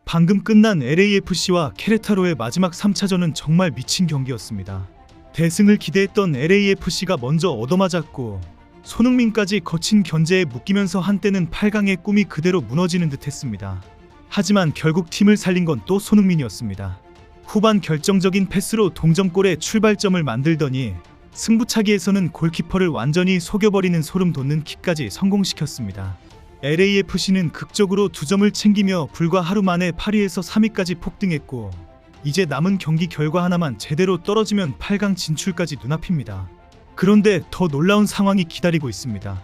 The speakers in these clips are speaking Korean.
방금 끝난 LAFC와 케레타로의 마지막 3차전은 정말 미친 경기였습니다. 대승을 기대했던 LAFC가 먼저 얻어맞았고 손흥민까지 거친 견제에 묶이면서 한때는 8강의 꿈이 그대로 무너지는 듯 했습니다. 하지만 결국 팀을 살린 건 또 손흥민이었습니다. 후반 결정적인 패스로 동점골의 출발점을 만들더니 승부차기에서는 골키퍼를 완전히 속여버리는 소름 돋는 킥까지 성공시켰습니다. LAFC는 극적으로 2점을 챙기며 불과 하루 만에 8위에서 3위까지 폭등했고 이제 남은 경기 결과 하나만 제대로 떨어지면 8강 진출까지 눈앞입니다. 그런데 더 놀라운 상황이 기다리고 있습니다.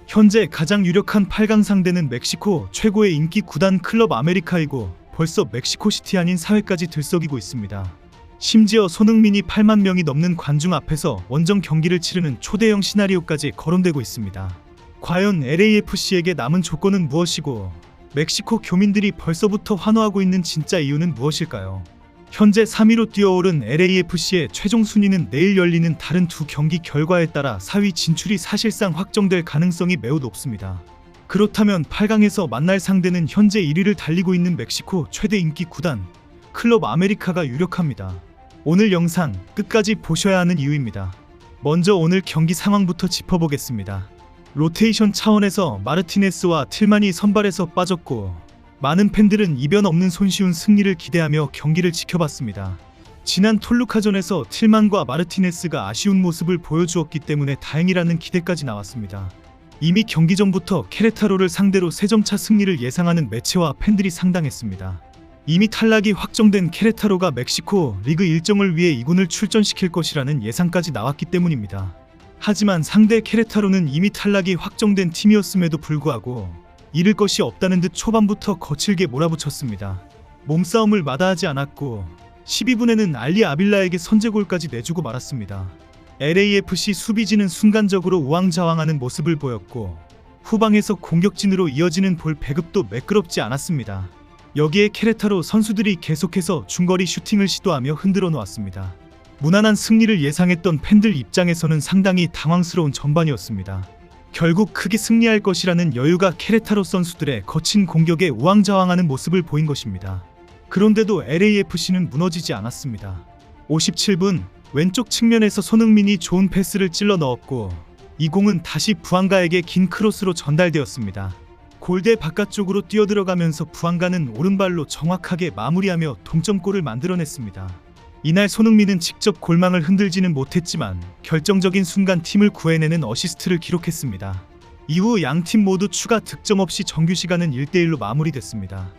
현재 가장 유력한 8강 상대는 멕시코 최고의 인기 구단 클럽 아메리카이고 벌써 멕시코시티 아닌 사회까지 들썩이고 있습니다. 심지어 손흥민이 8만 명이 넘는 관중 앞에서 원정 경기를 치르는 초대형 시나리오까지 거론되고 있습니다. 과연 LAFC에게 남은 조건은 무엇이고 멕시코 교민들이 벌써부터 환호하고 있는 진짜 이유는 무엇일까요? 현재 3위로 뛰어오른 LAFC의 최종 순위는 내일 열리는 다른 두 경기 결과에 따라 4위 진출이 사실상 확정될 가능성이 매우 높습니다. 그렇다면 8강에서 만날 상대는 현재 1위를 달리고 있는 멕시코 최대 인기 구단 클럽 아메리카가 유력합니다. 오늘 영상 끝까지 보셔야 하는 이유입니다. 먼저 오늘 경기 상황부터 짚어보겠습니다. 로테이션 차원에서 마르티네스와 틸만이 선발에서 빠졌고 많은 팬들은 이변 없는 손쉬운 승리를 기대하며 경기를 지켜봤습니다. 지난 톨루카전에서 틸만과 마르티네스가 아쉬운 모습을 보여주었기 때문에 다행이라는 기대까지 나왔습니다. 이미 경기 전부터 케레타로를 상대로 3점차 승리를 예상하는 매체와 팬들이 상당했습니다. 이미 탈락이 확정된 케레타로가 멕시코 리그 일정을 위해 2군을 출전시킬 것이라는 예상까지 나왔기 때문입니다. 하지만 상대 케레타로는 이미 탈락이 확정된 팀이었음에도 불구하고 잃을 것이 없다는 듯 초반부터 거칠게 몰아붙였습니다. 몸싸움을 마다하지 않았고 12분에는 알리 아빌라에게 선제골까지 내주고 말았습니다. LAFC 수비진은 순간적으로 우왕좌왕하는 모습을 보였고 후방에서 공격진으로 이어지는 볼 배급도 매끄럽지 않았습니다. 여기에 케레타로 선수들이 계속해서 중거리 슈팅을 시도하며 흔들어 놓았습니다. 무난한 승리를 예상했던 팬들 입장에서는 상당히 당황스러운 전반이었습니다. 결국 크게 승리할 것이라는 여유가 케레타로 선수들의 거친 공격에 우왕좌왕하는 모습을 보인 것입니다. 그런데도 LAFC는 무너지지 않았습니다. 57분 왼쪽 측면에서 손흥민이 좋은 패스를 찔러 넣었고 이 공은 다시 부안가에게 긴 크로스로 전달되었습니다. 골대 바깥쪽으로 뛰어들어가면서 부안가는 오른발로 정확하게 마무리하며 동점골을 만들어냈습니다. 이날 손흥민은 직접 골망을 흔들지는 못했지만 결정적인 순간 팀을 구해내는 어시스트를 기록했습니다. 이후 양팀 모두 추가 득점 없이 정규 시간은 1대1로 마무리됐습니다.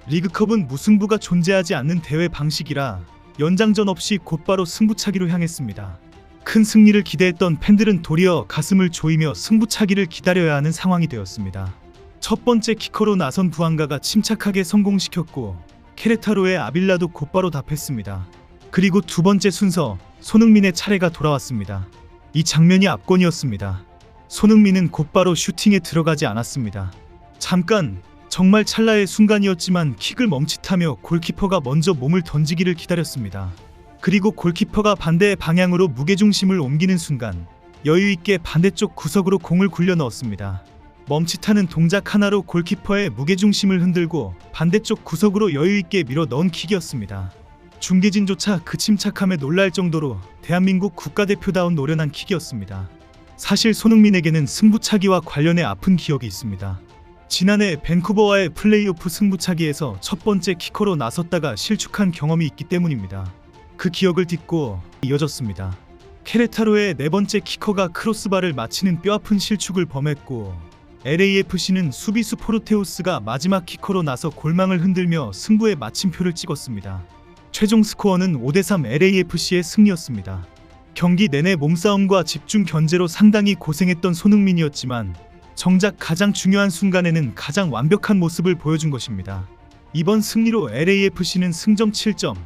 리그컵은 무승부가 존재하지 않는 대회 방식이라 연장전 없이 곧바로 승부차기로 향했습니다. 큰 승리를 기대했던 팬들은 도리어 가슴을 조이며 승부차기를 기다려야 하는 상황이 되었습니다. 첫 번째 키커로 나선 부안가가 침착하게 성공시켰고 케레타로의 아빌라도 곧바로 답했습니다. 그리고 두 번째 순서 손흥민의 차례가 돌아왔습니다. 이 장면이 압권이었습니다. 손흥민은 곧바로 슈팅에 들어가지 않았습니다. 잠깐 정말 찰나의 순간이었지만 킥을 멈칫하며 골키퍼가 먼저 몸을 던지기를 기다렸습니다. 그리고 골키퍼가 반대의 방향으로 무게중심을 옮기는 순간 여유있게 반대쪽 구석으로 공을 굴려 넣었습니다. 멈칫하는 동작 하나로 골키퍼의 무게중심을 흔들고 반대쪽 구석으로 여유있게 밀어 넣은 킥이었습니다. 중계진조차 그 침착함에 놀랄 정도로 대한민국 국가대표다운 노련한 킥이었습니다. 사실 손흥민에게는 승부차기와 관련해 아픈 기억이 있습니다. 지난해 밴쿠버와의 플레이오프 승부차기에서 첫 번째 키커로 나섰다가 실축한 경험이 있기 때문입니다. 그 기억을 딛고 이어졌습니다. 케레타로의 네 번째 키커가 크로스바를 맞히는 뼈아픈 실축을 범했고 LAFC는 수비수 포르테우스가 마지막 키커로 나서 골망을 흔들며 승부의 마침표를 찍었습니다. 최종 스코어는 5대3 LAFC의 승리였습니다. 경기 내내 몸싸움과 집중 견제로 상당히 고생했던 손흥민이었지만 정작 가장 중요한 순간에는 가장 완벽한 모습을 보여준 것입니다. 이번 승리로 LAFC는 승점 7점,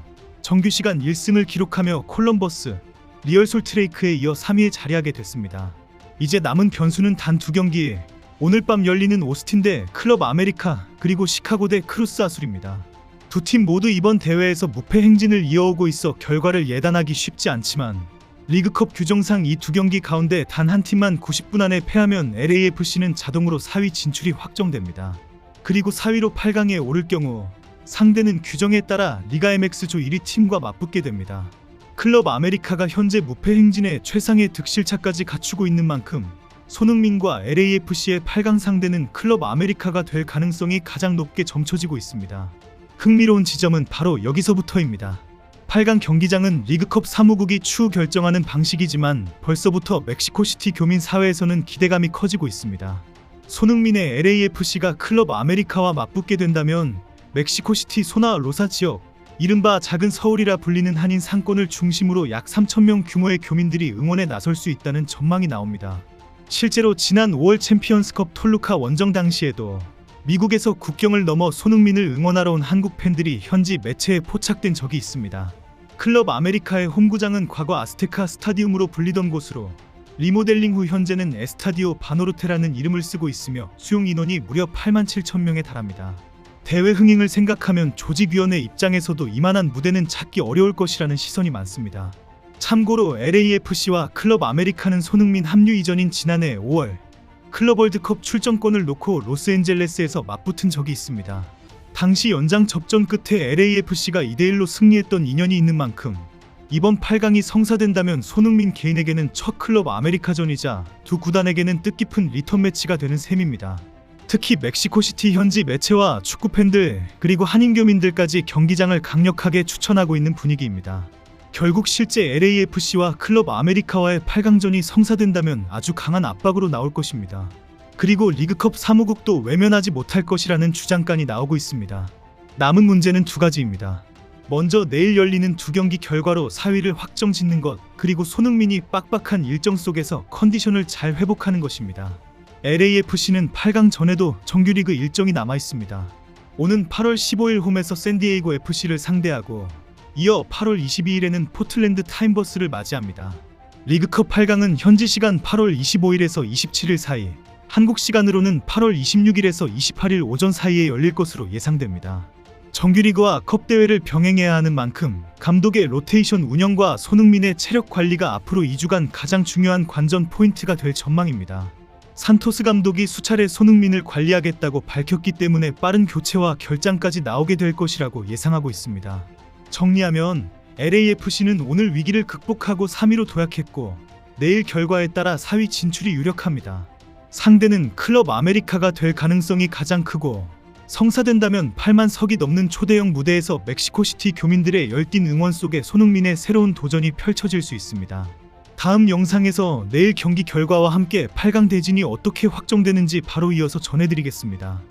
정규시간 1승을 기록하며 콜럼버스, 리얼솔트레이크에 이어 3위에 자리하게 됐습니다. 이제 남은 변수는 단 2경기, 오늘 밤 열리는 오스틴 대 클럽 아메리카 그리고 시카고 대 크루스 아술입니다. 두 팀 모두 이번 대회에서 무패 행진을 이어오고 있어 결과를 예단하기 쉽지 않지만 리그컵 규정상 이 두 경기 가운데 단 한 팀만 90분 안에 패하면 LAFC는 자동으로 4위 진출이 확정됩니다. 그리고 4위로 8강에 오를 경우 상대는 규정에 따라 리가 MX 조 1위 팀과 맞붙게 됩니다. 클럽 아메리카가 현재 무패 행진에 최상의 득실차까지 갖추고 있는 만큼 손흥민과 LAFC의 8강 상대는 클럽 아메리카가 될 가능성이 가장 높게 점쳐지고 있습니다. 흥미로운 지점은 바로 여기서부터입니다. 8강 경기장은 리그컵 사무국이 추후 결정하는 방식이지만 벌써부터 멕시코시티 교민 사회에서는 기대감이 커지고 있습니다. 손흥민의 LAFC가 클럽 아메리카와 맞붙게 된다면 멕시코시티 소나 로사 지역, 이른바 작은 서울이라 불리는 한인 상권을 중심으로 약 3,000명 규모의 교민들이 응원에 나설 수 있다는 전망이 나옵니다. 실제로 지난 5월 챔피언스컵 톨루카 원정 당시에도 미국에서 국경을 넘어 손흥민을 응원하러 온 한국 팬들이 현지 매체에 포착된 적이 있습니다. 클럽 아메리카의 홈구장은 과거 아스테카 스타디움으로 불리던 곳으로 리모델링 후 현재는 에스타디오 바노르테라는 이름을 쓰고 있으며 수용 인원이 무려 87,000명에 달합니다. 대회 흥행을 생각하면 조직위원회 입장에서도 이만한 무대는 찾기 어려울 것이라는 시선이 많습니다. 참고로 LAFC와 클럽 아메리카는 손흥민 합류 이전인 지난해 5월 클럽 월드컵 출전권을 놓고 로스앤젤레스에서 맞붙은 적이 있습니다. 당시 연장 접전 끝에 LAFC가 2대1로 승리했던 인연이 있는 만큼 이번 8강이 성사된다면 손흥민 개인에게는 첫 클럽 아메리카전이자 두 구단에게는 뜻깊은 리턴 매치가 되는 셈입니다. 특히 멕시코시티 현지 매체와 축구팬들 그리고 한인교민들까지 경기장을 강력하게 추천하고 있는 분위기입니다. 결국 실제 LAFC와 클럽 아메리카와의 8강전이 성사된다면 아주 강한 압박으로 나올 것입니다. 그리고 리그컵 사무국도 외면하지 못할 것이라는 주장까지 나오고 있습니다. 남은 문제는 두 가지입니다. 먼저 내일 열리는 두 경기 결과로 4위를 확정짓는 것, 그리고 손흥민이 빡빡한 일정 속에서 컨디션을 잘 회복하는 것입니다. LAFC는 8강 전에도 정규리그 일정이 남아 있습니다. 오는 8월 15일 홈에서 샌디에이고 FC를 상대하고 이어 8월 22일에는 포틀랜드 타임버스를 맞이합니다. 리그컵 8강은 현지 시간 8월 25일에서 27일 사이, 한국 시간으로는 8월 26일에서 28일 오전 사이에 열릴 것으로 예상됩니다. 정규리그와 컵대회를 병행해야 하는 만큼 감독의 로테이션 운영과 손흥민의 체력 관리가 앞으로 2주간 가장 중요한 관전 포인트가 될 전망입니다. 산토스 감독이 수차례 손흥민을 관리하겠다고 밝혔기 때문에 빠른 교체와 결장까지 나오게 될 것이라고 예상하고 있습니다. 정리하면 LAFC는 오늘 위기를 극복하고 3위로 도약했고 내일 결과에 따라 4위 진출이 유력합니다. 상대는 클럽 아메리카가 될 가능성이 가장 크고 성사된다면 8만 석이 넘는 초대형 무대에서 멕시코시티 교민들의 열띤 응원 속에 손흥민의 새로운 도전이 펼쳐질 수 있습니다. 다음 영상에서 내일 경기 결과와 함께 8강 대진이 어떻게 확정되는지 바로 이어서 전해드리겠습니다.